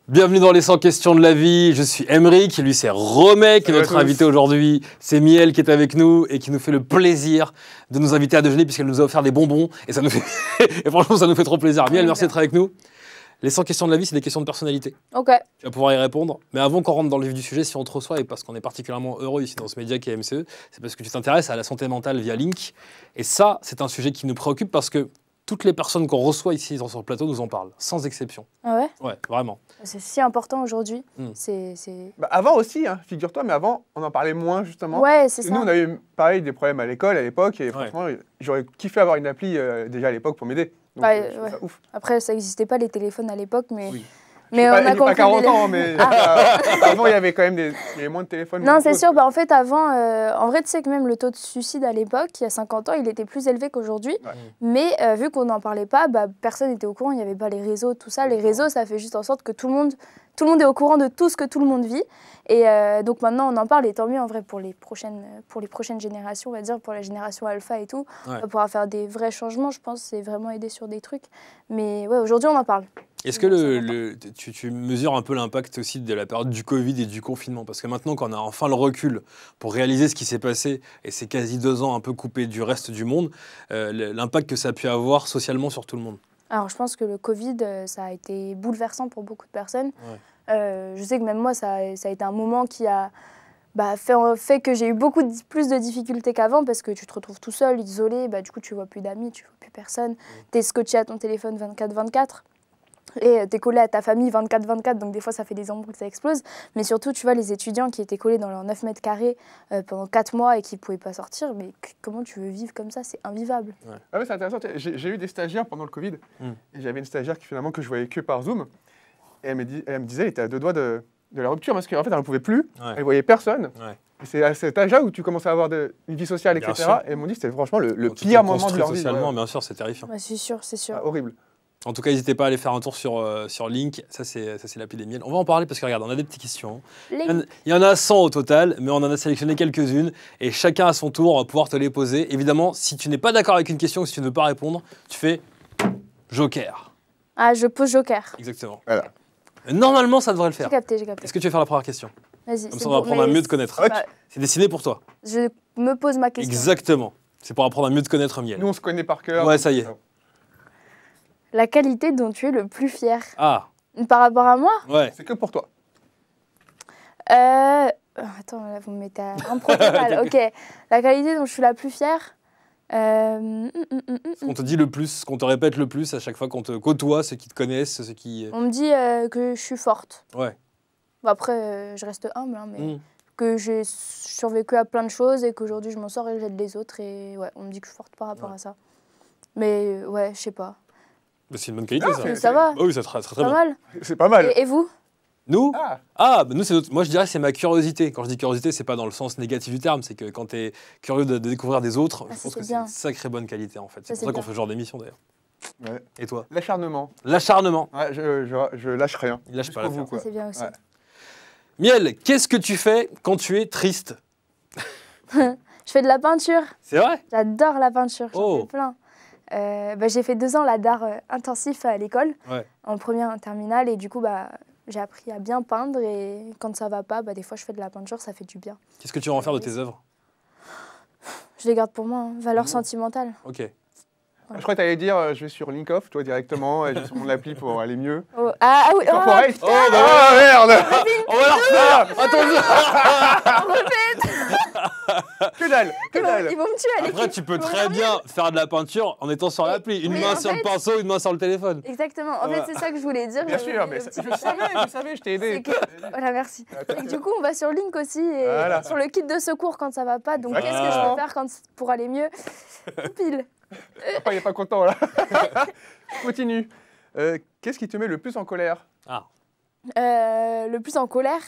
Bienvenue dans les 100 questions de la vie, je suis Emeric, lui c'est Romek, notre invité aujourd'hui, c'est Miel qui est avec nous et qui nous fait le plaisir de nous inviter à déjeuner puisqu'elle nous a offert des bonbons et ça nous fait et franchement ça nous fait trop plaisir. Miel, merci d'être avec nous. Les 100 questions de la vie, c'est des questions de personnalité. Ok. Tu vas pouvoir y répondre, mais avant qu'on rentre dans le vif du sujet, si on te reçoit et parce qu'on est particulièrement heureux ici dans ce média qui est MCE, c'est parce que tu t'intéresses à la santé mentale via Link et ça, c'est un sujet qui nous préoccupe parce que toutes les personnes qu'on reçoit ici sur le plateau nous en parlent, sans exception. Ah ouais? Ouais, vraiment. C'est si important aujourd'hui. Bah avant aussi, hein, figure-toi, mais avant, on en parlait moins, justement. Ouais, c'est ça. Nous, on a eu, pareil, des problèmes à l'école, à l'époque, et franchement, j'aurais kiffé avoir une appli déjà à l'époque pour m'aider. Donc, je trouve ça ouf. Après, ça n'existait pas les téléphones à l'époque, mais... Oui. Mais on a pas 40 ans, mais avant, il y avait quand même il y avait moins de téléphones. Non, c'est sûr. Bah, en fait, avant, en vrai, tu sais que même le taux de suicide à l'époque, il y a 50 ans, il était plus élevé qu'aujourd'hui. Ouais. Mais vu qu'on n'en parlait pas, bah, personne n'était au courant. Il n'y avait pas les réseaux, tout ça. Les réseaux, ça fait juste en sorte que tout le monde est au courant de tout ce que tout le monde vit. Et donc maintenant, on en parle, et tant mieux en vrai pour les prochaines générations, on va dire, pour la génération alpha et tout. Ouais. On va pouvoir faire des vrais changements, je pense, c'est vraiment aider sur des trucs. Mais ouais, aujourd'hui, on en parle. Est-ce que tu mesures un peu l'impact aussi de la période du Covid et du confinement? Parce que maintenant qu'on a enfin le recul pour réaliser ce qui s'est passé, et c'est quasi 2 ans un peu coupé du reste du monde, l'impact que ça a pu avoir socialement sur tout le monde. Alors je pense que le Covid, ça a été bouleversant pour beaucoup de personnes. Ouais. Je sais que même moi, ça a été un moment qui a fait que j'ai eu beaucoup plus de difficultés qu'avant parce que tu te retrouves tout seul, isolé, du coup tu vois plus d'amis, tu vois plus personne, t'es scotché à ton téléphone 24/24. Et t'es collé à ta famille 24/24, donc des fois ça fait des embrouilles, ça explose. Mais surtout, tu vois, les étudiants qui étaient collés dans leurs 9 mètres carrés pendant 4 mois et qui ne pouvaient pas sortir, mais comment tu veux vivre comme ça? C'est invivable. Ouais. Ah ouais, c'est intéressant. J'ai eu des stagiaires pendant le Covid, et j'avais une stagiaire qui finalement que je voyais que par Zoom, et elle me disait, elle était à 2 doigts de la rupture, parce qu'en fait, elle ne pouvait plus, elle voyait personne. Ouais. Et c'est à cet âge-là où tu commences à avoir une vie sociale, etc. Sûr. Et elles m'ont dit que c'était franchement le pire moment de leur vie. Socialement, bien sûr, c'est terrifiant. Ouais, c'est sûr, c'est sûr. Ah, horrible. En tout cas, n'hésitez pas à aller faire un tour sur Link. Ça, c'est l'appli des Miel. On va en parler parce que, regarde, on a des petites questions. Il y en a 100 au total, mais on en a sélectionné quelques-unes. Et chacun à son tour, on va pouvoir te les poser. Évidemment, si tu n'es pas d'accord avec une question ou si tu ne veux pas répondre, tu fais Joker. Ah, je pose Joker. Exactement. Voilà. Normalement, ça devrait le faire. J'ai capté. Est-ce que tu veux faire la première question? Vas-y. Comme ça, on va apprendre à mieux te connaître. C'est dessiné pour toi. Je me pose ma question. Exactement. C'est pour apprendre à mieux te connaître, Miel. Nous, on se connaît par cœur. Ouais, ça y est. La qualité dont tu es le plus fier. Ah. Par rapport à moi? Ouais. C'est que pour toi. Attends, là, vous me mettez à un protocole. Ok. La qualité dont je suis la plus fière. Ce qu'on te dit le plus, ce qu'on te répète le plus à chaque fois qu'on te côtoie, ceux qui te connaissent, ceux qui... On me dit que je suis forte. Ouais. Bon, après, je reste humble, hein, mais que j'ai survécu à plein de choses et qu'aujourd'hui je m'en sors et j'aide les autres. Et ouais, on me dit que je suis forte par rapport à ça. Mais ouais, je sais pas. C'est une bonne qualité, ça. Ça va. Oh oui, c'est très bien. Mal. C'est pas mal. Et vous? Nous nous, moi je dirais que c'est ma curiosité. Quand je dis curiosité, c'est pas dans le sens négatif du terme, c'est que quand tu es curieux de découvrir des autres, je pense que c'est une sacrée bonne qualité en fait. C'est pour ça qu'on fait ce genre d'émission d'ailleurs. Ouais. Et toi? L'acharnement. L'acharnement. Ouais, je lâche rien. Il lâche pas l'affaire. C'est bien aussi. Ouais. Miel, qu'est-ce que tu fais quand tu es triste? Je fais de la peinture. C'est vrai? J'adore la peinture, j'en fais plein. J'ai fait 2 ans là d'art intensif à l'école, en première en terminale, et du coup j'ai appris à bien peindre, et quand ça va pas, des fois je fais de la peinture, ça fait du bien. Qu'est-ce que tu vas en faire de tes œuvres? Je les garde pour moi, valeur sentimentale. Ok. Je crois que tu allais dire je vais sur Linkoff, toi directement, et je vais sur mon appli pour aller mieux. Ah oui, merde. On va la refaire. Attends. Que dalle. Ils vont me tuer. Après, tu peux très bien faire de la peinture en étant sur l'appli. Une main sur le pinceau, une main sur le téléphone. Exactement. En fait, c'est ça que je voulais dire. Bien sûr, mais je savais, je t'ai aidé. Voilà, merci. Et du coup, on va sur Link aussi, et sur le kit de secours quand ça va pas. Donc, qu'est-ce que je peux faire pour aller mieux? Pile. Papa, il n'est pas content, là. Continue. Qu'est-ce qui te met le plus en colère? Le plus en colère?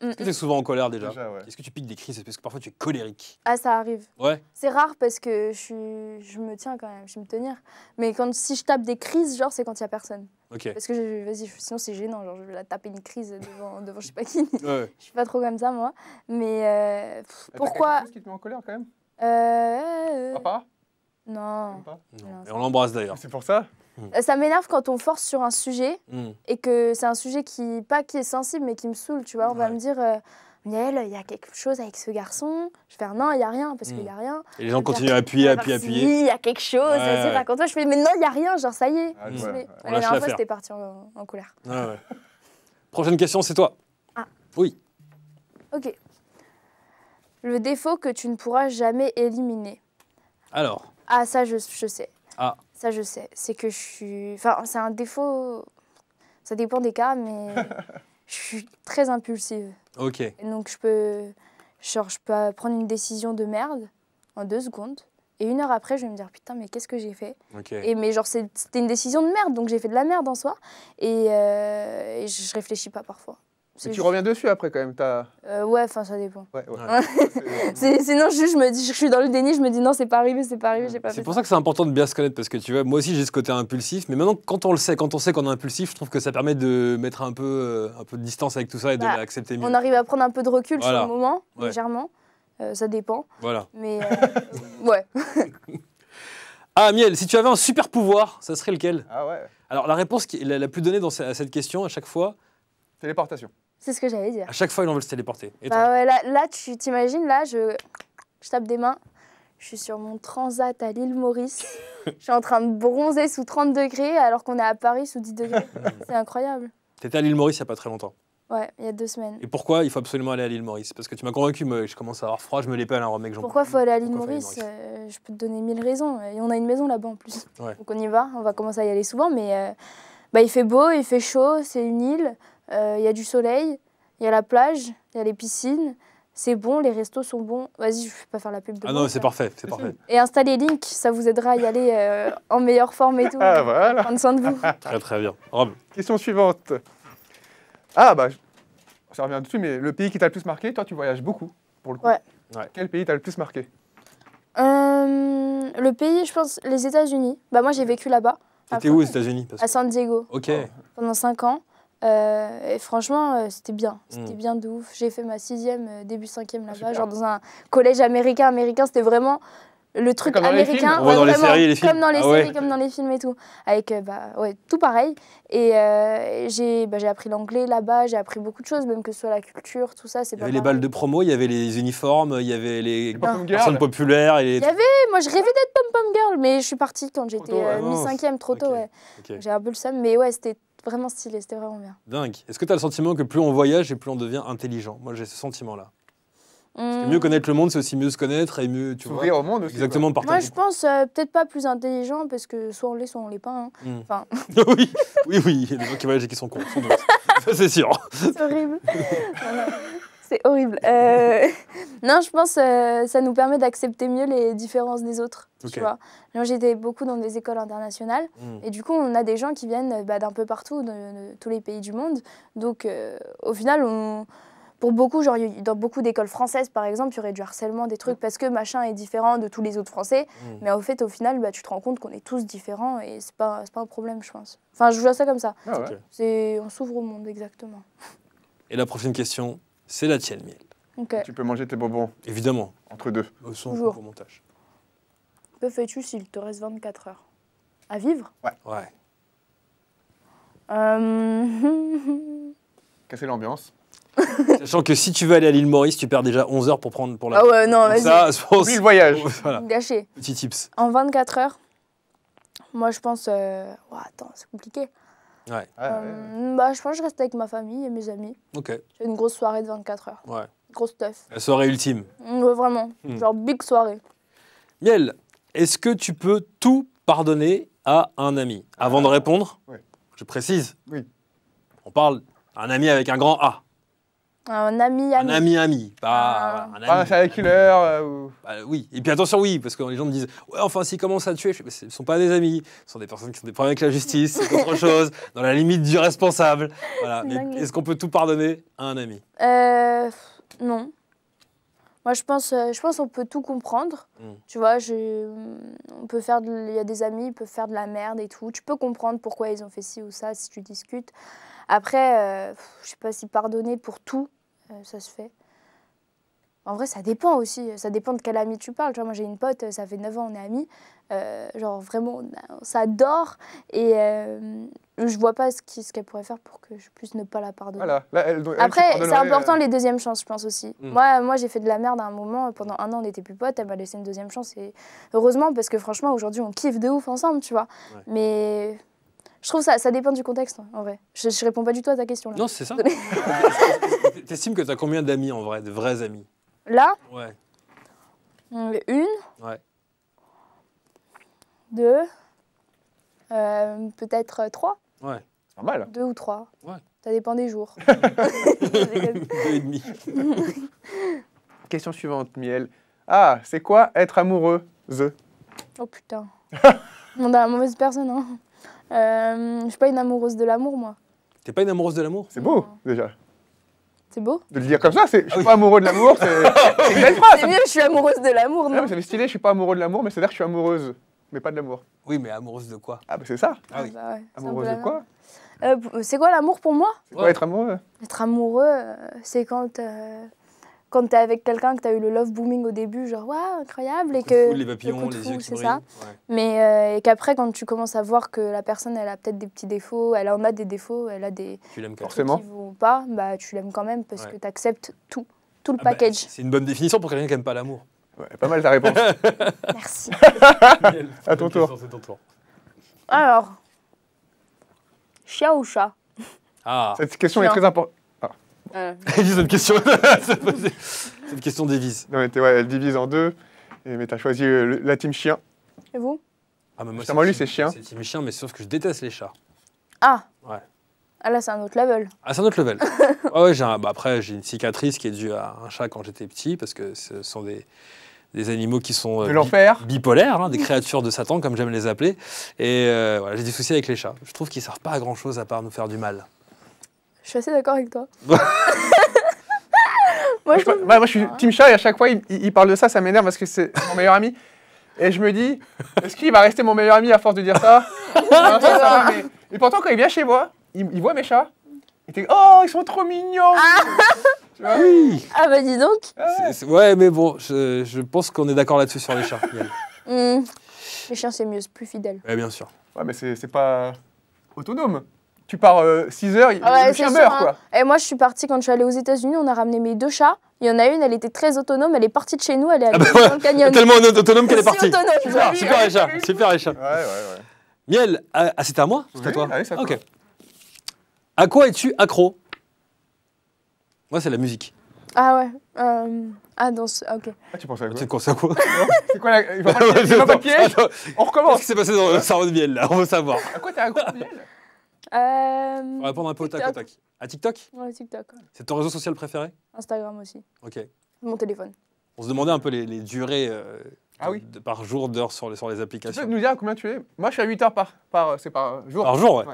Est-ce que tu es souvent en colère déjà? Ouais. Est-ce que tu piques des crises? Parce que parfois tu es colérique. Ah, ça arrive. Ouais. C'est rare parce que je me tiens quand même, je vais me tenir. Mais si je tape des crises, genre, c'est quand il n'y a personne. Ok. Parce que sinon c'est gênant, genre je vais la taper une crise devant je sais pas qui. Ouais. Je suis pas trop comme ça, moi. Mais pourquoi? Qu'est-ce qui te met en colère quand même? Euh... Papa? Non. Pas non. Et on l'embrasse d'ailleurs. C'est pour ça? Ça m'énerve quand on force sur un sujet et que c'est un sujet qui est sensible, mais qui me saoule, tu vois. On va me dire, Miel, il y a quelque chose avec ce garçon. Je vais faire, non, il n'y a rien, parce qu'il n'y a rien. Et les gens continuent à appuyer. Oui, il y a quelque chose, c'est pas contre toi. Je fais, mais non, il n'y a rien, genre ça y est. La dernière fois, c'était parti en colère. Prochaine question, c'est toi. Ah. Oui. Ok. Le défaut que tu ne pourras jamais éliminer. Alors. Ah, ça, je sais. Ah. Ça, je sais. C'est que je suis... Enfin, c'est un défaut... Ça dépend des cas, mais je suis très impulsive. Ok. Et donc, je peux prendre une décision de merde en 2 secondes. Et 1 heure après, je vais me dire, putain, mais qu'est-ce que j'ai fait? Et mais genre, c'était une décision de merde, donc j'ai fait de la merde en soi. Et je réfléchis pas parfois. Mais tu reviens dessus après quand même, ouais, enfin ça dépend. Ouais. Sinon, je me dis, je suis dans le déni, je me dis non, c'est pas arrivé, j'ai pas fait ça. C'est pour ça que c'est important de bien se connaître, parce que tu vois, moi aussi j'ai ce côté impulsif, mais maintenant quand on sait qu'on est impulsif, je trouve que ça permet de mettre un peu de distance avec tout ça et de l'accepter mieux. On arrive à prendre un peu de recul sur le moment, légèrement. Ça dépend. Voilà. Mais ouais. Ah, Miel, si tu avais un super pouvoir, ça serait lequel? Ah ouais. Alors la réponse la plus donnée à cette question à chaque fois. Téléportation. C'est ce que j'allais dire. À chaque fois, ils en veulent se téléporter. Et ouais, là tu t'imagines, là, je tape des mains, je suis sur mon transat à l'île Maurice, je suis en train de bronzer sous 30 degrés alors qu'on est à Paris sous 10 degrés. C'est incroyable. T'étais à l'île Maurice il n'y a pas très longtemps. Ouais, il y a 2 semaines. Et pourquoi il faut absolument aller à l'île Maurice? Parce que tu m'as convaincu, je commence à avoir froid, je me l'épelle, un mec. Pourquoi il faut aller à l'île Maurice? Je peux te donner 1000 raisons. Et on a une maison là-bas en plus. Ouais. Donc on va commencer à y aller souvent, mais il fait beau, il fait chaud, c'est une île. Il y a du soleil, il y a la plage, il y a les piscines, c'est bon, les restos sont bons. Vas-y, je ne vais pas faire la pub de non, c'est parfait, c'est parfait. Et installer Link, ça vous aidera à y aller en meilleure forme et tout. Ah voilà. Prendre soin de vous. Très très bien. Rob. Question suivante. Ah bah, ça revient dessus, mais le pays qui t'a le plus marqué, toi tu voyages beaucoup, pour le coup. Ouais. Quel pays t'a le plus marqué? Le pays, je pense, les États-Unis. Bah moi j'ai vécu là-bas. T'étais où aux États-Unis? À San Diego. Ok. Pendant 5 ans. Et franchement, c'était bien. C'était bien de ouf. J'ai fait ma 6e, début 5e là-bas, genre dans un collège américain. C'était vraiment le truc américain. Ouais, dans les séries et les films. Comme dans les séries, comme dans les films et tout. Avec tout pareil. Et j'ai appris l'anglais là-bas, j'ai appris beaucoup de choses, même que ce soit la culture, tout ça. Il y avait les balles de promo, il y avait les uniformes, il y avait les personnes populaires. Moi je rêvais d'être pom-pom girl, mais je suis partie quand j'étais mi-5e, trop tôt. J'ai un peu le seum, mais ouais, c'était vraiment stylé, c'était vraiment bien. Dingue. Est-ce que tu as le sentiment que plus on voyage et plus on devient intelligent? Moi, j'ai ce sentiment-là. Parce que mieux connaître le monde, c'est aussi mieux se connaître et mieux, tu vois. Au monde aussi. Exactement, partager. Moi, je pense peut-être pas plus intelligent, parce que soit on l'est, soit on l'est pas. Enfin... oui, il y a des gens qui voyagent et qui sont cons, sans doute. Ça, c'est sûr. C'est horrible. C'est horrible. Non, je pense que ça nous permet d'accepter mieux les différences des autres. Tu vois. J'étais beaucoup dans des écoles internationales et du coup, on a des gens qui viennent d'un peu partout, de tous les pays du monde. Donc, au final, pour beaucoup, genre dans beaucoup d'écoles françaises, par exemple, il y aurait du harcèlement, des trucs parce que machin est différent de tous les autres Français. Mais au final, tu te rends compte qu'on est tous différents et c'est pas un problème, je pense. Enfin, je vois ça comme ça. Ah ouais. On s'ouvre au monde, exactement. Et la prochaine question, c'est la tienne, Miel. Okay. Tu peux manger tes bonbons. Évidemment. Entre deux. Toujours. Pour montage. Que fais-tu s'il te reste 24 heures à vivre? Ouais. Casser l'ambiance. Sachant que si tu veux aller à l'île Maurice, tu perds déjà 11 heures pour la... Ah ouais, non, vas-y. Ça, je pense... Oui, le voyage. Voilà. Gâché. Petit tips. En 24 heures, moi, je pense... attends, c'est compliqué. Ouais. Je pense que je reste avec ma famille et mes amis. Ok. J'ai une grosse soirée de 24 heures. Ouais. Grosse teuf. La soirée ultime. Ouais, vraiment. Genre big soirée. Miel, est-ce que tu peux tout pardonner à un ami? Avant de répondre, je précise. Oui. On parle d'un ami avec un grand A. Un ami. Un ami, pas un ami. Pas un serial killer ou... Oui, et puis attention, oui, parce que les gens me disent « Ouais, enfin, s'ils commencent à tuer, ce ne sont pas des amis, ce sont des personnes qui ont des problèmes avec la justice, c'est autre chose, dans la limite du responsable. » Voilà. Mais est-ce qu'on peut tout pardonner à un ami? Non. Moi, je pense qu'on peut tout comprendre. Tu vois, il y a des amis, ils peuvent faire de la merde et tout. Tu peux comprendre pourquoi ils ont fait ci ou ça si tu discutes. Après, je sais pas si pardonner pour tout, ça se fait. En vrai, ça dépend aussi. Ça dépend de quel ami tu parles. Tu vois, moi, j'ai une pote, ça fait 9 ans, on est amis. Genre, vraiment, on s'adore. Et je vois pas ce qu'elle pourrait faire pour que je puisse ne pas la pardonner. Voilà. Là, Après, c'est important les deuxièmes chances, je pense aussi. Moi j'ai fait de la merde à un moment. Pendant 1 an, on n'était plus potes. Elle m'a laissé une deuxième chance. Et heureusement, parce que franchement, aujourd'hui, on kiffe de ouf ensemble, tu vois. Ouais. Mais je trouve ça dépend du contexte, en vrai. Je réponds pas du tout à ta question. Là. Non, c'est ça. T'estimes que t'as combien d'amis, en vrai, de vrais amis? Là? Ouais. 1. Ouais. 2. Peut-être 3. Ouais. C'est pas mal. 2 ou 3. Ouais. Ça dépend des jours. 2,5. Question suivante, Miel. Ah, c'est quoi être amoureuse? Oh putain. On a la mauvaise personne, hein. Je suis pas une amoureuse de l'amour, moi. T'es pas une amoureuse de l'amour? C'est beau, déjà. C'est beau? De le dire comme ça, je suis pas amoureux de l'amour, c'est une belle phrase. C'est mieux, je suis amoureuse de l'amour, non? C'est stylé, je suis pas amoureux de l'amour, mais c'est-à-dire que je suis amoureuse, mais pas de l'amour. Oui, mais amoureuse de quoi? Ah, bah c'est ça. Ah oui. Bah ouais, Amoureuse de quoi? C'est quoi l'amour pour moi? C'est quoi être amoureux? Être amoureux, c'est quand t'es avec quelqu'un, que t'as eu le love booming au début, genre waouh, incroyable, et que les papillons, les yeux qui c'est brillent. ça. Ouais. Mais et qu'après, quand tu commences à voir que la personne, elle a peut-être des petits défauts, elle en a des défauts, elle a des trucs qui vont pas, bah tu l'aimes quand même parce que t'acceptes tout le package. C'est une bonne définition pour quelqu'un qui aime pas l'amour. Ouais, pas mal ta réponse. Merci. À ton tour. C'est ton tour. Alors, chien ou chat? Ah. Cette question est très importante. Cette question, cette question divise. Non, mais elle divise en deux, mais t'as choisi la team chien. Et vous? Ah, mais moi, lui, c'est chien. C'est team chien, mais sauf que je déteste les chats. Ah. Ouais. Ah là, c'est un autre level. Ah, c'est un autre level. Ouais, après, j'ai une cicatrice qui est due à un chat quand j'étais petit, parce que ce sont des animaux qui sont bipolaires, hein, des créatures de Satan, comme j'aime les appeler. Et voilà, j'ai des soucis avec les chats. Je trouve qu'ils servent pas à grand-chose à part nous faire du mal. Je suis assez d'accord avec toi. moi, je suis team chat et à chaque fois, il parle de ça, ça m'énerve parce que c'est mon meilleur ami. Et je me dis, est-ce qu'il va rester mon meilleur ami à force de dire ça? Et pourtant, quand il vient chez moi, il voit mes chats. Il dit, oh, ils sont trop mignons. Tu vois? Oui. Ah bah dis donc. Ouais, mais bon, je pense qu'on est d'accord là-dessus sur les chats. Les chiens, c'est mieux, c'est plus fidèle. Ouais, bien sûr. Ouais, mais c'est pas autonome. Tu pars 6 heures, le chien meurt, quoi. Et moi, je suis partie quand je suis allée aux États-Unis, on a ramené mes 2 chats. Il y en a une, elle était très autonome, elle est partie de chez nous, elle est allée dans le canyon. Tellement autonome qu'elle est partie. Autonome, super les chats, super les chats. Ouais. Miel, c'était à moi? C'est à toi? Oui, c'est à toi. Ok. À quoi es-tu accro? Moi, c'est la musique. Ah ouais. Ok. Ah, tu penses à quoi? C'est quoi ça, quoi? C'est quoi la... Il va pas de piège? On recommence. Qu'est-ce qui s'est passé dans le cerveau de Miel, là? On veut savoir. À quoi t'es accro, Miel? On va répondre un peu au tac au tac. À TikTok? Ouais, TikTok. C'est ton réseau social préféré? Instagram aussi. Ok. Mon téléphone. On se demandait un peu les durées par jour d'heures sur les applications. Tu peux nous dire à combien tu es? Moi, je suis à 8 heures par jour. Par jour, ouais.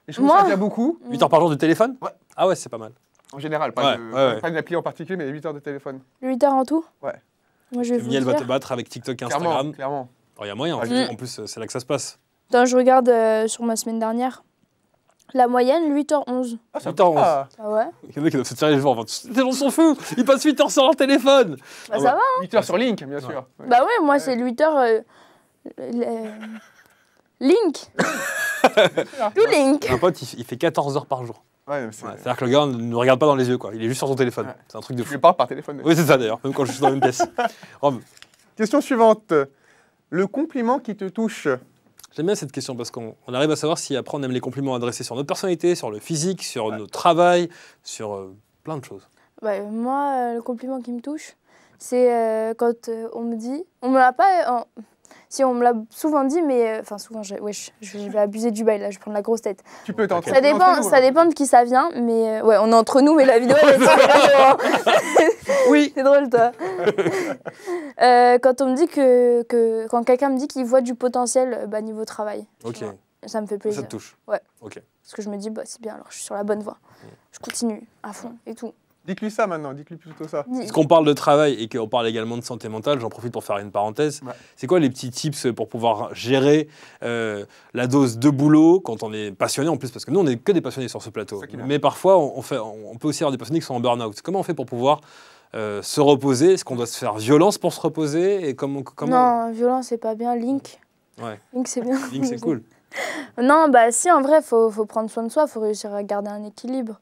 Et je trouve ça déjà beaucoup. 8 heures par jour de téléphone? Ouais. Ah ouais, c'est pas mal. En général, pas une appli en particulier, mais 8 heures de téléphone. 8 heures en tout? Ouais. Moi, je vais vous Miel va dire. te battre avec TikTok et Instagram. Clairement. Il y a moyen, en plus, c'est là que ça se passe. Attends, je regarde sur ma semaine dernière. La moyenne, 8h11. Ah, ça 8h11. Ah ouais? Il y en a qui doivent se tirer les jours. Les gens s'en foutent. Ils passent 8 heures sur leur téléphone. Bah ça va, hein? 8 heures sur Link, bien sûr. Ouais. Bah ouais, moi, c'est 8 heures... Link. Tout Link. Un pote, il fait 14 heures par jour. Ouais, c'est-à-dire que le gars ne nous regarde pas dans les yeux, quoi. Il est juste sur son téléphone. Ouais. C'est un truc de fou. Je lui parle par téléphone. Oui, c'est ça d'ailleurs, même quand je suis dans la même pièce. Question suivante. Le compliment qui te touche. J'aime bien cette question parce qu'on arrive à savoir si après on aime les compliments adressés sur notre personnalité, sur le physique, sur notre travail, sur plein de choses. Ouais, moi, le compliment qui me touche, c'est quand on me dit... On me l'a pas... Si, on me l'a souvent dit, mais... Enfin, souvent, je vais abuser du bail, là, je vais prendre la grosse tête. Tu peux t'entendre. Ça dépend de qui ça vient, mais... ouais, on est entre nous, mais la vidéo, elle est pas Oui. C'est drôle, toi. Quand on me dit quand quelqu'un me dit qu'il voit du potentiel niveau travail. Ok. Ça me fait plaisir. Ça te touche. Ouais. Ok. Parce que je me dis, c'est bien, alors je suis sur la bonne voie. Je continue à fond et tout. Dites-lui ça maintenant, dites-lui plutôt ça. Parce qu'on parle de travail et qu'on parle également de santé mentale, j'en profite pour faire une parenthèse. Ouais. C'est quoi les petits tips pour pouvoir gérer la dose de boulot quand on est passionné en plus? Parce que nous, on n'est que des passionnés sur ce plateau. Mais parfois, on peut aussi avoir des passionnés qui sont en burn-out. Comment on fait pour pouvoir se reposer? Est-ce qu'on doit se faire violence pour se reposer? Et comment... Non, violence, c'est pas bien. Link. Ouais. Link, c'est bien. Link, c'est cool. Non, bah si, en vrai, faut prendre soin de soi, faut réussir à garder un équilibre.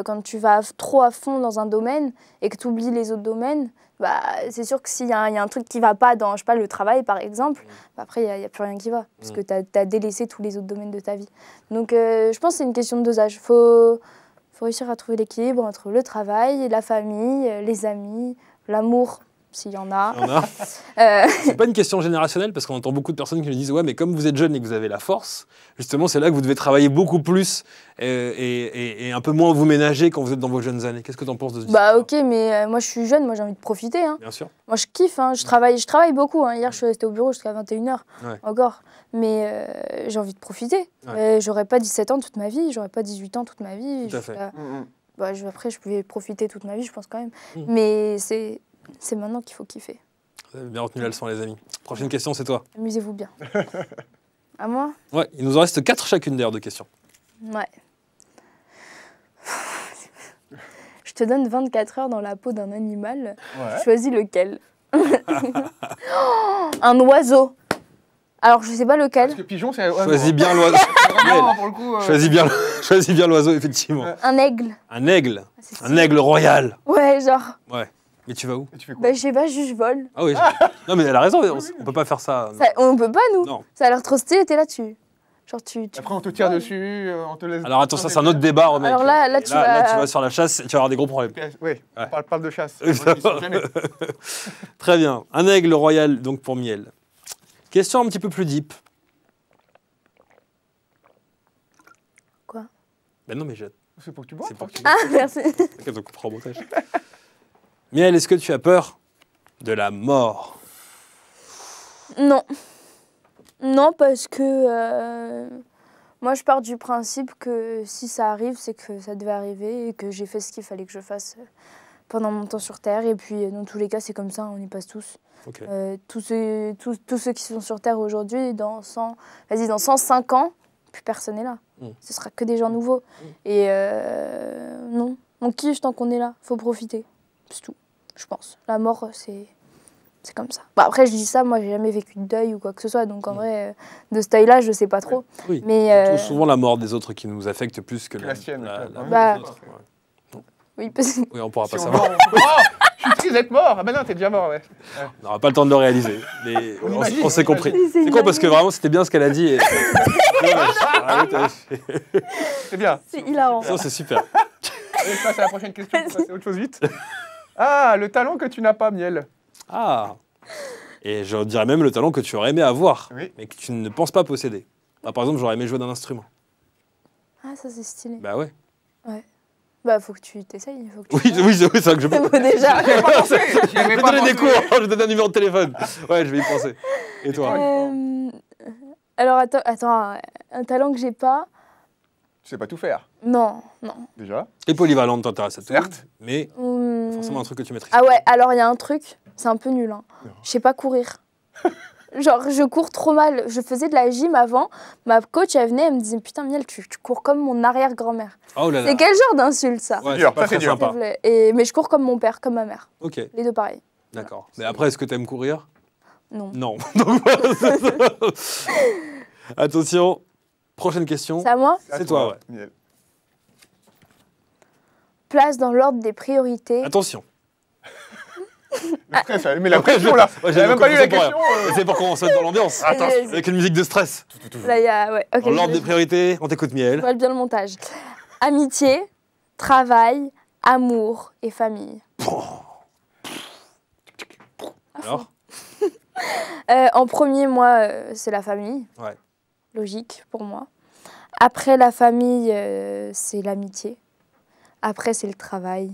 Quand tu vas trop à fond dans un domaine et que tu oublies les autres domaines, bah, c'est sûr que s'il y a un truc qui va pas dans, je sais pas, le travail, par exemple, bah, après, il n'y a plus rien qui va, parce que tu as délaissé tous les autres domaines de ta vie. Donc, je pense que c'est une question de dosage. Faut réussir à trouver l'équilibre entre le travail, la famille, les amis, l'amour, s'il y en a. C'est pas une question générationnelle, parce qu'on entend beaucoup de personnes qui nous disent « Ouais, mais comme vous êtes jeune et que vous avez la force, justement, c'est là que vous devez travailler beaucoup plus et un peu moins vous ménager quand vous êtes dans vos jeunes années. » Qu'est-ce que tu en penses de ça? Bah ok, mais moi je suis jeune, moi j'ai envie de profiter. Hein. Bien sûr. Moi je kiffe, hein. Je travaille beaucoup. Hein. Hier je suis restée au bureau jusqu'à 21h encore. Mais j'ai envie de profiter. J'aurais pas 17 ans toute ma vie, j'aurais pas 18 ans toute ma vie. Tout à fait. Bah, après je pouvais profiter toute ma vie, je pense quand même. Mais c'est maintenant qu'il faut kiffer. Vous avez bien retenu la leçon, les amis. Prochaine question, c'est toi. Amusez-vous bien. À moi? Ouais, il nous en reste 4 chacune d'ailleurs de questions. Ouais. Je te donne 24 heures dans la peau d'un animal. Ouais. Choisis lequel? Un oiseau. Alors, je sais pas lequel. Parce que pigeon, c'est un oiseau. Choisis bien l'oiseau. Pour le coup, Choisis bien l'oiseau, effectivement. Un aigle. Un aigle. Un aigle royal. Ouais, genre. Ouais. Mais tu vas où? Tu fais quoi? Bah, je sais pas, juste je vole. Ah oui. Non, mais elle a raison, on peut pas faire ça. On peut pas, nous. Non. Ça a l'air trop stylé, t'es là-dessus. Genre, Après, on te tire dessus, on te laisse... Alors attends, ça c'est un autre débat, Romain. Alors là, tu vas sur la chasse, tu vas avoir des gros problèmes. Oui, on parle de chasse. Très bien. Un aigle royal, donc pour Miel. Question un petit peu plus deep. Quoi? Ben non, mais c'est pour que tu bois. Ah, merci. On comprend au montage. Miel, est-ce que tu as peur de la mort? Non. Non, parce que moi, je pars du principe que si ça arrive, c'est que ça devait arriver et que j'ai fait ce qu'il fallait que je fasse pendant mon temps sur Terre. Et puis, dans tous les cas, c'est comme ça, on y passe tous. Okay. Tous ceux qui sont sur Terre aujourd'hui, dans 105 ans, plus personne n'est là. Ce sera que des gens nouveaux. Et non, on kiffe tant qu'on est là. Faut profiter. C'est tout, je pense. La mort, c'est comme ça. Bah, après, je dis ça, moi, j'ai jamais vécu de deuil ou quoi que ce soit. Donc, en vrai, de ce taille-là, je sais pas trop. Oui. Mais souvent, la mort des autres qui nous affecte plus que la sienne. Oui, parce que... Oui, on pourra pas savoir. Je suis triste d'être mort. Ah ben non, t'es déjà mort, ouais. On n'aura pas le temps de le réaliser. Mais on s'est compris. C'est con parce que vraiment, c'était bien ce qu'elle a dit. Et... c'est bien. C'est hilarant. Ça, c'est super. Et je passe à la prochaine question pour passer à autre chose vite. Ah, le talent que tu n'as pas, Miel. Ah. Et je dirais même le talent que tu aurais aimé avoir, oui. mais que tu ne penses pas posséder. Bah, par exemple, j'aurais aimé jouer d'un instrument. Ah, ça, c'est stylé. Bah ouais. Ouais. Bah, faut que tu t'essayes. Oui, c'est ça que je pense. Déjà. Je vais donner des cours, je vais donner un numéro de téléphone. Ouais, je vais y penser. Et toi? Alors, attends, un talent que j'ai pas. Tu sais pas tout faire. Non. Déjà. Et polyvalente, t'intéresses à tout. Certes. Mais forcément un truc que tu maîtrises. Ah ouais, alors il y a un truc, c'est un peu nul. Hein. Je sais pas courir. Genre, je cours trop mal. Je faisais de la gym avant. Ma coach, elle venait, elle me disait, putain, Miel, tu cours comme mon arrière-grand-mère. Oh là là. C'est quel genre d'insulte, ça? Ouais, c'est pas très sympa. Mais je cours comme mon père, comme ma mère. Ok. Les deux pareils. D'accord. Mais après, est-ce que t'aimes courir? Non. Non. Donc, voilà, c'est ça. Attention, prochaine question. C'est à moi? C'est toi, ouais. Miel. Place dans l'ordre des priorités. Attention. Le stress, mais la pression là. J'ai même pas lu la question. C'est pour qu'on se mette dans l'ambiance. Attends, avec une musique de stress. Là, il y a... ouais. Okay, dans l'ordre des priorités, on t'écoute, Miel. Je vois bien le montage. Amitié, travail, amour et famille. Alors en premier, moi, c'est la famille. Ouais. Logique pour moi. Après la famille, c'est l'amitié. Après, c'est le travail.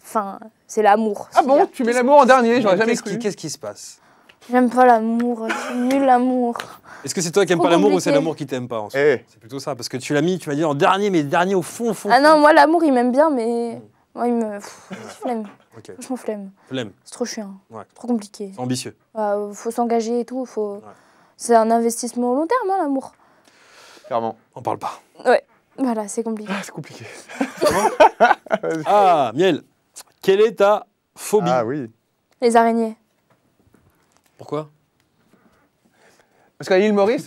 Enfin, c'est l'amour. Ah bon, tu mets l'amour en dernier, j'aurais jamais cru. Qu'est-ce qui se passe? J'aime pas l'amour, c'est nul l'amour. Est-ce que c'est toi qui aimes pas l'amour ou c'est l'amour qui t'aime pas en soi? C'est plutôt ça, parce que tu l'as mis, tu m'as dit en dernier, mais dernier au fond. Ah non, moi l'amour il m'aime bien, mais moi il me... flemme. Okay. Franchement flemme. Flemme. C'est trop chiant, ouais. Trop compliqué. C'est ambitieux. Faut s'engager et tout, c'est un investissement au long terme, hein, l'amour. Clairement. On parle pas. Ouais. Voilà, c'est compliqué. C'est compliqué. Ah, Miel, Quelle est ta phobie? Ah oui. Les araignées. Pourquoi? Parce qu'à l'île Maurice,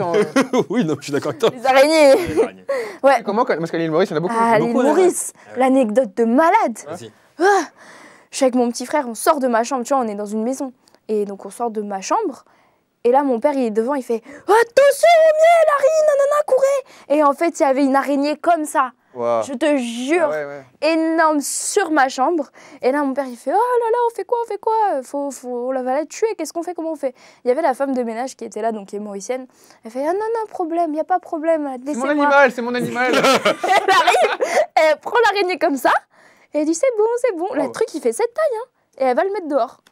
oui, non, je suis d'accord avec toi. Les araignées. Les araignées. Ouais. comment Parce qu'à l'île Maurice, il y en a beaucoup. Ah, l'île beaucoup, Maurice. ouais. L'anecdote de malade. Vas-y. Ah, je suis avec mon petit frère, on sort de ma chambre, tu vois, on est dans une maison. Et donc on sort de ma chambre. Et là, mon père, il est devant, il fait « Attention, miel, Harry, nanana, courez !» Et en fait, il y avait une araignée comme ça. Wow. Je te jure, énorme sur ma chambre. Et là, mon père, il fait « Oh là là, on fait quoi, on fait quoi? On va la tuer, qu'est-ce qu'on fait, comment on fait ?» Il y avait la femme de ménage qui était là, donc qui est mauricienne. Elle fait « Ah non, non, problème, il n'y a pas de problème, C'est mon laissez-moi. » animal, c'est mon animal. Elle arrive, elle prend l'araignée comme ça, et elle dit « C'est bon, c'est bon. » Le truc, il fait cette taille, hein, et elle va le mettre dehors,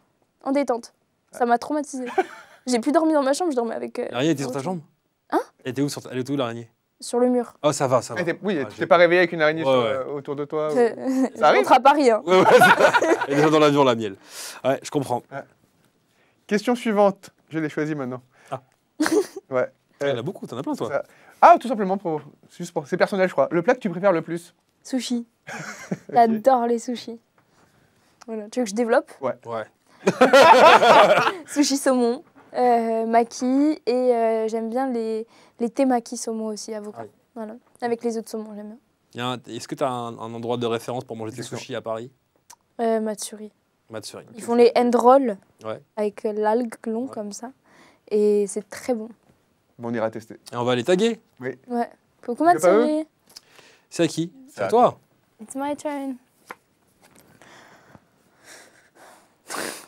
en détente. Ça m'a traumatisée. J'ai plus dormi dans ma chambre, je dormais avec... L'araignée était sur ta jambe? Hein? Elle était où l'araignée? Sur le mur. Oh, ça va, ça va. Oui, Ah, tu t'es pas réveillé avec une araignée autour de toi Ça arrive. Je rentre à Paris. Hein. Ouais, elle est déjà dans l'avion, la miel. Ouais, je comprends. Question suivante. Je l'ai choisie maintenant. Ah. Ouais. Il y en a beaucoup, t'en as plein, toi. Ça... Ah, tout simplement, c'est personnel, je crois. Le plat que tu préfères le plus? Sushi. J'adore les sushis. Voilà. Tu veux que je développe? Ouais. Sushi saumon, maki, et j'aime bien les temaki saumon aussi, avocat. Ah oui. Voilà. Avec les œufs de saumon, j'aime bien. Est-ce que tu as un endroit de référence pour manger tes sushis à Paris? Matsuri. Matsuri. Ils font les hand rolls Ouais. avec l'algue long comme ça. Et c'est très bon. Bon, on ira tester. Et on va les taguer. Ouais. Coucou C'est pas Matsuri. C'est à qui? C'est à à toi. It's my turn.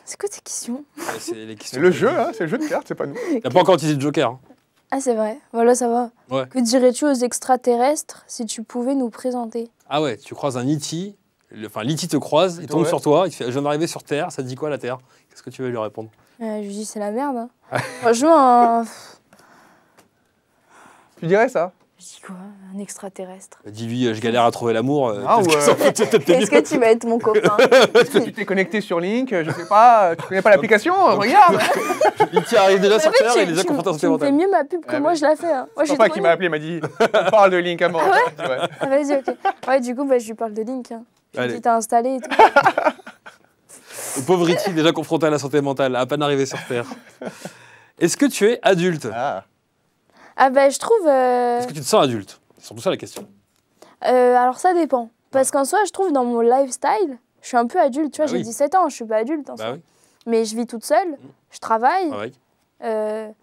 C'est quoi tes questions? Ouais, c'est les questions. C'est le jeu, hein, c'est le jeu de cartes, c'est pas nous. T'as pas encore utilisé de joker. Hein. Ah, c'est vrai. Voilà, ça va. Ouais. Que dirais-tu aux extraterrestres si tu pouvais nous présenter? Ah ouais, tu croises un E.T. Enfin, l'E.T. te croise, il tombe sur toi, il te fait « Je viens d'arriver sur Terre, ça te dit quoi la Terre ?» Qu'est-ce que tu vas lui répondre? Je lui dis c'est la merde. Hein. Franchement, Tu dirais ça? je dis quoi? Un extraterrestre. Dis-lui « Je galère à trouver l'amour. Ah ouais. Est-ce que tu vas être mon copain? Tu t'es connecté sur Link, je sais pas, tu connais pas l'application? Regarde. E.T. arrive déjà sur En fait, Terre et il est déjà confronté à son tu me fais mieux ma pub que moi, je la fais. Hein. Moi, je suis Papa trop qui m'a appelé m'a dit on parle de Link à mort. Ouais. Ah, vas-y, ok. Ouais, du coup, je lui parle de Link. Hein. Allez. Tu t'as installé et tout. Le pauvre E.T. déjà confronté à la santé mentale, à peine arrivé sur Terre. Est-ce que tu es adulte? Ah. Ah je trouve... Est-ce que tu te sens adulte? C'est surtout ça la question. alors ça dépend. Parce qu'en soi, je trouve dans mon lifestyle, je suis un peu adulte. Tu vois, j'ai 17 ans, je suis pas adulte en soi. Oui. Mais je vis toute seule, je travaille. Ah ouais.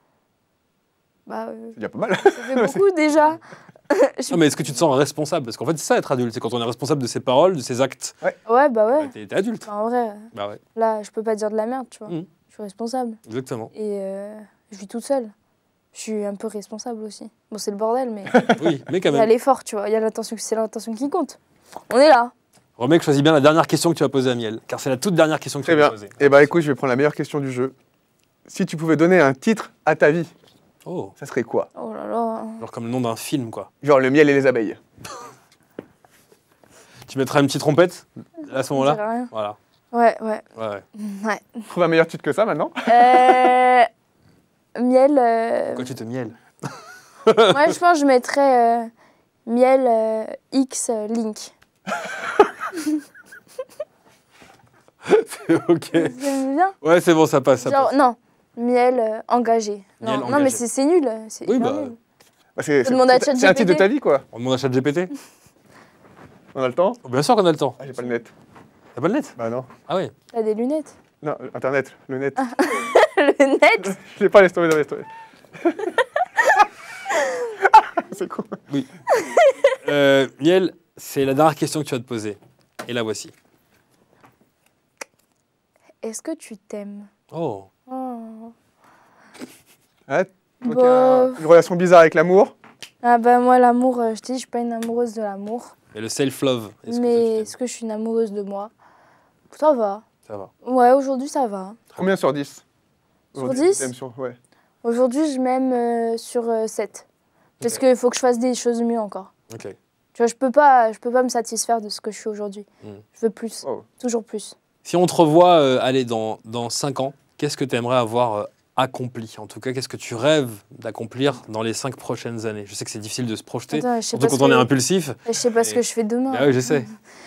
C'est déjà pas mal. Ça fait beaucoup déjà. Non, mais est-ce que tu te sens responsable? Parce qu'en fait, c'est ça être adulte, c'est quand on est responsable de ses paroles, de ses actes. Ouais. Bah, t'es adulte. En vrai, Bah ouais, là, je peux pas dire de la merde, tu vois. Mhm. Je suis responsable. exactement. Et je vis toute seule. Je suis un peu responsable aussi. Bon, c'est le bordel, mais Oui, mais quand il y a même. l'effort, tu vois. Il y a l'intention, c'est l'intention qui compte. On est là. Remec, choisis bien la dernière question que tu vas poser à Miel, car c'est la toute dernière question que Très tu vas bien. poser. Et bah écoute, je vais prendre la meilleure question du jeu. Si tu pouvais donner un titre à ta vie, Oh, ça serait quoi? Oh là là. genre comme le nom d'un film, quoi. Genre le miel et les abeilles. Tu mettras une petite trompette à ce Je moment-là? dirais rien. Voilà. Ouais. Ouais. Trouve un meilleur titre que ça maintenant. Miel. Pourquoi tu te miels? Moi, je pense que je mettrais Miel X Link. Ok. J'aime bien. Ouais, c'est bon, ça passe. Ça Genre, passe. non, Miel engagé. Miel Non, engagé. mais c'est nul. C'est Oui, hyper bah, nul. Bah, c'est Demande à c'est un ChatGPT. titre de ta vie quoi. On demande à ChatGPT? On a le temps? Oh, bien sûr qu'on a le temps. Ah, j'ai pas le net. T'as pas le net? Bah non. Ah ouais. T'as des lunettes. Non, internet, le net. Le net. Je l'ai pas, laisse tomber, laisse tomber. C'est cool. Oui. Miel, c'est la dernière question que tu vas te poser. Et la voici. Est-ce que tu t'aimes? Oh. Oh. Ouais, toi qui Bah. as une relation bizarre avec l'amour. Ah moi, l'amour, je te dis, je suis pas une amoureuse de l'amour. Et le self-love. est-ce que Mais toi, tu est-ce que je suis une amoureuse de moi? Ça va. t'aimes? Ça va. Ouais, aujourd'hui, ça va. Combien sur 10? Sur Aujourd'hui, 10? tu t'aimes ouais. Aujourd'hui, je m'aime sur 7. Parce Ok. qu'il faut que je fasse des choses mieux encore. Ok. Tu vois, je peux pas me satisfaire de ce que je suis aujourd'hui. Je veux plus. Oh. Toujours plus. Si on te revoit, allez, dans 5 ans, qu'est-ce que tu aimerais avoir accompli? En tout cas, qu'est-ce que tu rêves d'accomplir dans les 5 prochaines années? Je sais que c'est difficile de se projeter, surtout quand on est impulsif. Je sais pas ce que je fais demain. Ah oui, je sais.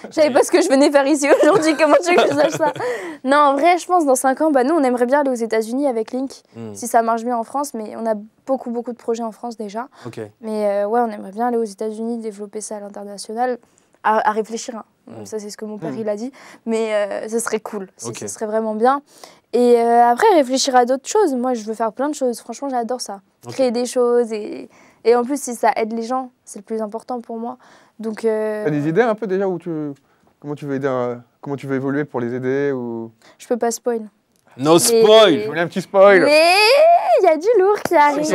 Je savais pas ce que je venais faire ici aujourd'hui, comment tu veux que je sache ça? Non, en vrai, je pense dans 5 ans, nous, on aimerait bien aller aux États-Unis avec Link, si ça marche bien en France, mais on a beaucoup de projets en France déjà. Mais ouais, on aimerait bien aller aux États-Unis, développer ça à l'international, à réfléchir. Ça, c'est ce que mon père il a dit, mais ça serait cool, ça serait vraiment bien. Et après, réfléchir à d'autres choses. Moi, je veux faire plein de choses. Franchement, j'adore ça. Créer des choses. Et en plus, si ça aide les gens, c'est le plus important pour moi. Donc, t'as des idées un peu déjà comment tu veux aider, comment tu veux évoluer pour les aider ou... Je peux pas spoil. No spoil. Je voulais un petit spoil. Mais il y a du lourd qui arrive.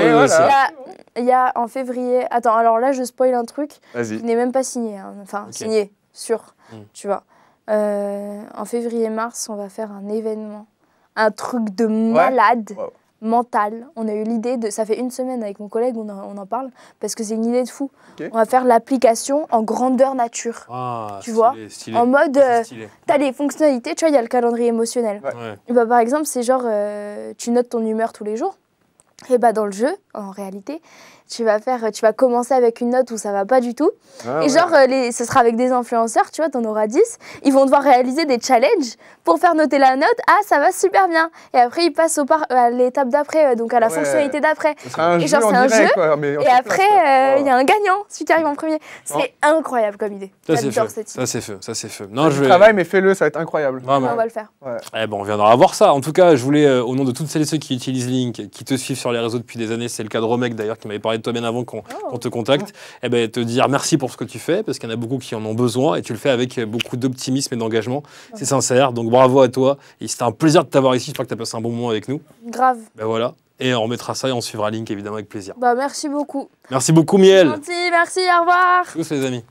Il y a en février... Attends, alors là, je spoil un truc qui n'est même pas signé. Enfin, signé, sûr, tu vois. En février-mars, on va faire un événement. Un truc de malade, mental. On a eu l'idée de... Ça fait 1 semaine avec mon collègue, on en parle, parce que c'est une idée de fou. On va faire l'application en grandeur nature. Tu vois, stylé. En mode, t'as les fonctionnalités, tu vois, il y a le calendrier émotionnel. Et par exemple, c'est genre, tu notes ton humeur tous les jours. Et dans le jeu, en réalité, tu vas commencer avec une note où ça va pas du tout. Et genre, ce sera avec des influenceurs, tu vois, t'en auras 10. Ils vont devoir réaliser des challenges pour faire noter la note. Ah, ça va super bien. Et après, ils passent à l'étape d'après, donc à la fonctionnalité d'après. Et genre, c'est un jeu. Et après, il y a un gagnant, celui qui arrive en premier. C'est incroyable comme idée. J'adore cette idée. Ça, c'est feu. Non, je travaille, mais fais-le, ça va être incroyable. On va le faire. On viendra voir ça. En tout cas, je voulais, au nom de toutes celles et ceux qui utilisent Link, qui te suivent sur les réseaux depuis des années, c'est le cas de Romek d'ailleurs, qui m'avait parlé de toi bien avant qu'on te contacte, te dire merci pour ce que tu fais, parce qu'il y en a beaucoup qui en ont besoin, et tu le fais avec beaucoup d'optimisme et d'engagement. C'est sincère, donc bravo à toi. Et c'était un plaisir de t'avoir ici, j'espère que tu as passé un bon moment avec nous. Grave. Voilà. Et on remettra ça et on suivra Link évidemment avec plaisir. Merci beaucoup. Merci beaucoup Miel. Gentil, merci, au revoir. Tous les amis.